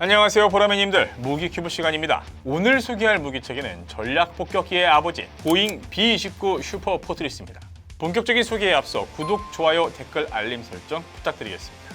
안녕하세요 보라매님들, 무기큐브 시간입니다. 오늘 소개할 무기체계는 전략폭격기의 아버지 보잉 B-29 슈퍼포트리스입니다. 본격적인 소개에 앞서 구독, 좋아요, 댓글, 알림 설정 부탁드리겠습니다.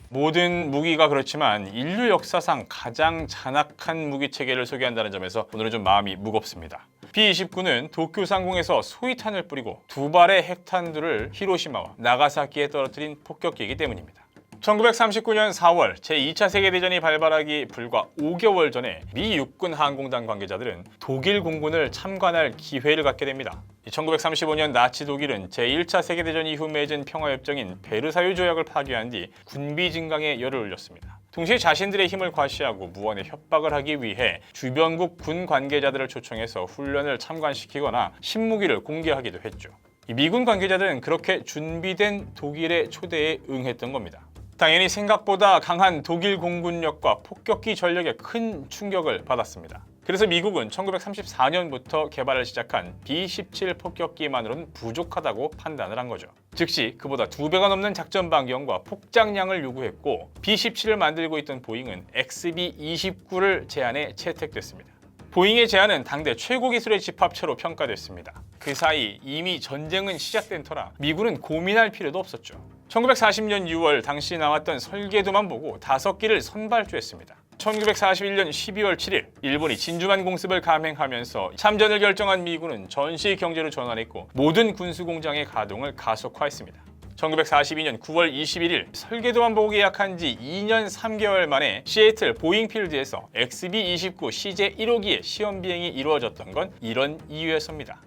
모든 무기가 그렇지만 인류 역사상 가장 잔악한 무기체계를 소개한다는 점에서 오늘은 좀 마음이 무겁습니다. B-29는 도쿄 상공에서 소위탄을 뿌리고 두 발의 핵탄두를 히로시마와 나가사키에 떨어뜨린 폭격기이기 때문입니다. 1939년 4월 제2차 세계대전이 발발하기 불과 5개월 전에 미 육군 항공단 관계자들은 독일 공군을 참관할 기회를 갖게 됩니다. 1935년 나치 독일은 제1차 세계대전 이후 맺은 평화협정인 베르사유 조약을 파기한 뒤 군비 증강에 열을 올렸습니다. 동시에 자신들의 힘을 과시하고 무언의 협박을 하기 위해 주변국 군 관계자들을 초청해서 훈련을 참관시키거나 신무기를 공개하기도 했죠. 미군 관계자들은 그렇게 준비된 독일의 초대에 응했던 겁니다. 당연히 생각보다 강한 독일 공군력과 폭격기 전력에 큰 충격을 받았습니다. 그래서 미국은 1934년부터 개발을 시작한 B-17 폭격기만으로는 부족하다고 판단을 한 거죠. 즉시 그보다 2배가 넘는 작전 반경과 폭장량을 요구했고 B-17을 만들고 있던 보잉은 XB-29를 제안해 채택됐습니다. 보잉의 제안은 당대 최고 기술의 집합체로 평가됐습니다. 그 사이 이미 전쟁은 시작된 터라 미군은 고민할 필요도 없었죠. 1940년 6월 당시 나왔던 설계도만 보고 5기를 선발주했습니다. 1941년 12월 7일 일본이 진주만 공습을 감행하면서 참전을 결정한 미군은 전시 경제로 전환했고 모든 군수공장의 가동을 가속화했습니다. 1942년 9월 21일 설계도만 보고 계약한 지 2년 3개월 만에 시애틀 보잉필드에서 XB-29 CJ-1호기의 시험 비행이 이루어졌던 건 이런 이유였습니다.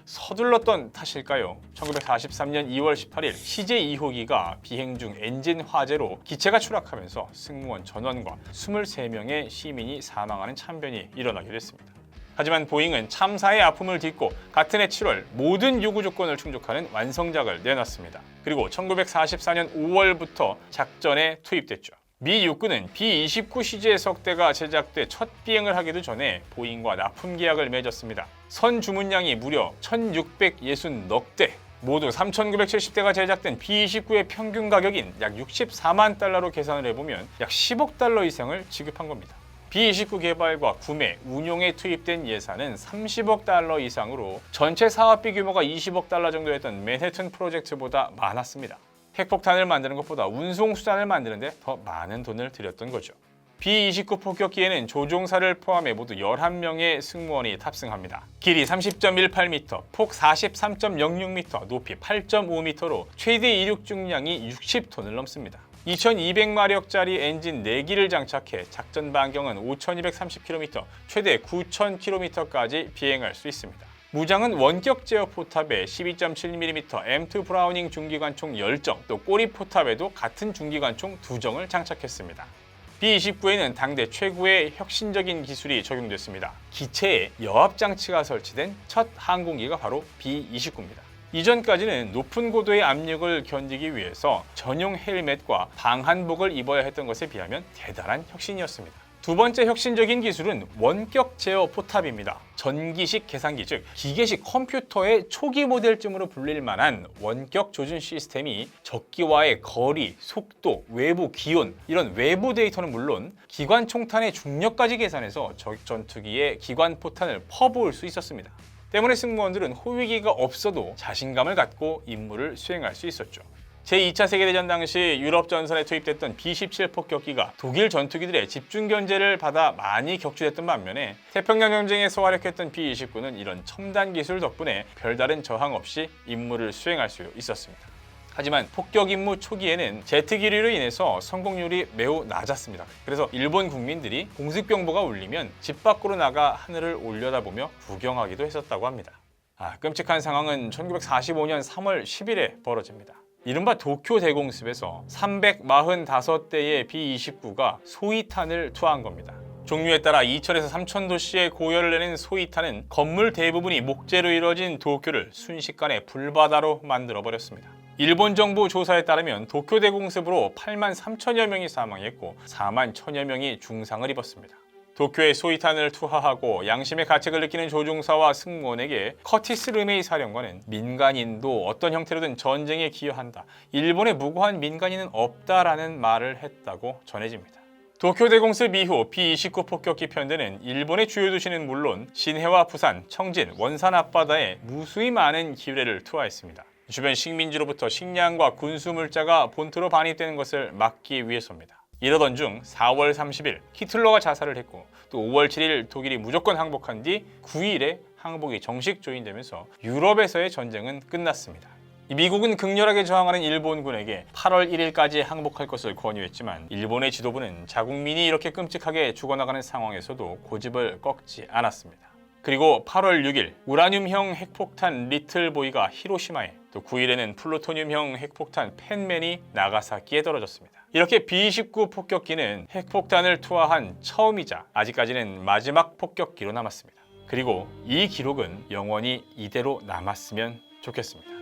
서둘렀던 탓일까요? 1943년 2월 18일 CJ-2호기가 비행 중 엔진 화재로 기체가 추락하면서 승무원 전원과 23명의 시민이 사망하는 참변이 일어나기도 했습니다. 하지만 보잉은 참사의 아픔을 딛고 같은 해 7월 모든 요구 조건을 충족하는 완성작을 내놨습니다. 그리고 1944년 5월부터 작전에 투입됐죠. 미 육군은 B-29 CJ 석대가 제작돼 첫 비행을 하기도 전에 보잉과 납품 계약을 맺었습니다. 선 주문량이 무려 1,660넉 대, 모두 3,970대가 제작된 B-29의 평균 가격인 약 64만 달러로 계산을 해보면 약 10억 달러 이상을 지급한 겁니다. B-29 개발과 구매, 운용에 투입된 예산은 30억 달러 이상으로 전체 사업비 규모가 20억 달러 정도였던 맨해튼 프로젝트보다 많았습니다. 핵폭탄을 만드는 것보다 운송수단을 만드는데 더 많은 돈을 들였던 거죠. B-29 폭격기에는 조종사를 포함해 모두 11명의 승무원이 탑승합니다. 길이 30.18m, 폭 43.06m, 높이 8.5m로 최대 이륙 중량이 60톤을 넘습니다. 2200마력짜리 엔진 4기를 장착해 작전 반경은 5230km, 최대 9000km까지 비행할 수 있습니다. 무장은 원격 제어 포탑에 12.7mm M2 브라우닝 중기관총 10정, 또 꼬리 포탑에도 같은 중기관총 2정을 장착했습니다. B-29에는 당대 최고의 혁신적인 기술이 적용됐습니다. 기체에 여압장치가 설치된 첫 항공기가 바로 B-29입니다. 이전까지는 높은 고도의 압력을 견디기 위해서 전용 헬멧과 방한복을 입어야 했던 것에 비하면 대단한 혁신이었습니다. 두 번째 혁신적인 기술은 원격 제어 포탑입니다. 전기식 계산기, 즉 기계식 컴퓨터의 초기 모델쯤으로 불릴 만한 원격 조준 시스템이 적기와의 거리, 속도, 외부 기온 이런 외부 데이터는 물론 기관 총탄의 중력까지 계산해서 적 전투기의 기관 포탄을 퍼부을 수 있었습니다. 때문에 승무원들은 호위기가 없어도 자신감을 갖고 임무를 수행할 수 있었죠. 제2차 세계대전 당시 유럽 전선에 투입됐던 B-17 폭격기가 독일 전투기들의 집중 견제를 받아 많이 격추됐던 반면에 태평양 전쟁에서 활약했던 B-29는 이런 첨단 기술 덕분에 별다른 저항 없이 임무를 수행할 수 있었습니다. 하지만 폭격 임무 초기에는 제트 기류로 인해서 성공률이 매우 낮았습니다. 그래서 일본 국민들이 공습경보가 울리면 집 밖으로 나가 하늘을 올려다보며 구경하기도 했었다고 합니다. 끔찍한 상황은 1945년 3월 10일에 벌어집니다. 이른바 도쿄 대공습에서 345대의 B-29가 소위탄을 투하한 겁니다. 종류에 따라 2000에서 3000도씨의 고열을 내는 소위탄은 건물 대부분이 목재로 이루어진 도쿄를 순식간에 불바다로 만들어버렸습니다. 일본 정부 조사에 따르면 도쿄 대공습으로 8만 3천여 명이 사망했고 4만 1천여 명이 중상을 입었습니다. 도쿄에 소위탄을 투하하고 양심의 가책을 느끼는 조종사와 승무원에게 커티스 르메이 사령관은 민간인도 어떤 형태로든 전쟁에 기여한다. 일본에 무고한 민간인은 없다라는 말을 했다고 전해집니다. 도쿄 대공습 이후 B-29 폭격기 편대는 일본의 주요 도시는 물론 신해와 부산, 청진, 원산 앞바다에 무수히 많은 기뢰를 투하했습니다. 주변 식민지로부터 식량과 군수 물자가 본토로 반입되는 것을 막기 위해서입니다. 이러던 중 4월 30일 히틀러가 자살을 했고 또 5월 7일 독일이 무조건 항복한 뒤 9일에 항복이 정식 조인되면서 유럽에서의 전쟁은 끝났습니다. 미국은 극렬하게 저항하는 일본군에게 8월 1일까지 항복할 것을 권유했지만 일본의 지도부는 자국민이 이렇게 끔찍하게 죽어나가는 상황에서도 고집을 꺾지 않았습니다. 그리고 8월 6일 우라늄형 핵폭탄 리틀보이가 히로시마에, 또 9일에는 플루토늄형 핵폭탄 펜맨이 나가사키에 떨어졌습니다. 이렇게 B-29 폭격기는 핵폭탄을 투하한 처음이자 아직까지는 마지막 폭격기로 남았습니다. 그리고 이 기록은 영원히 이대로 남았으면 좋겠습니다.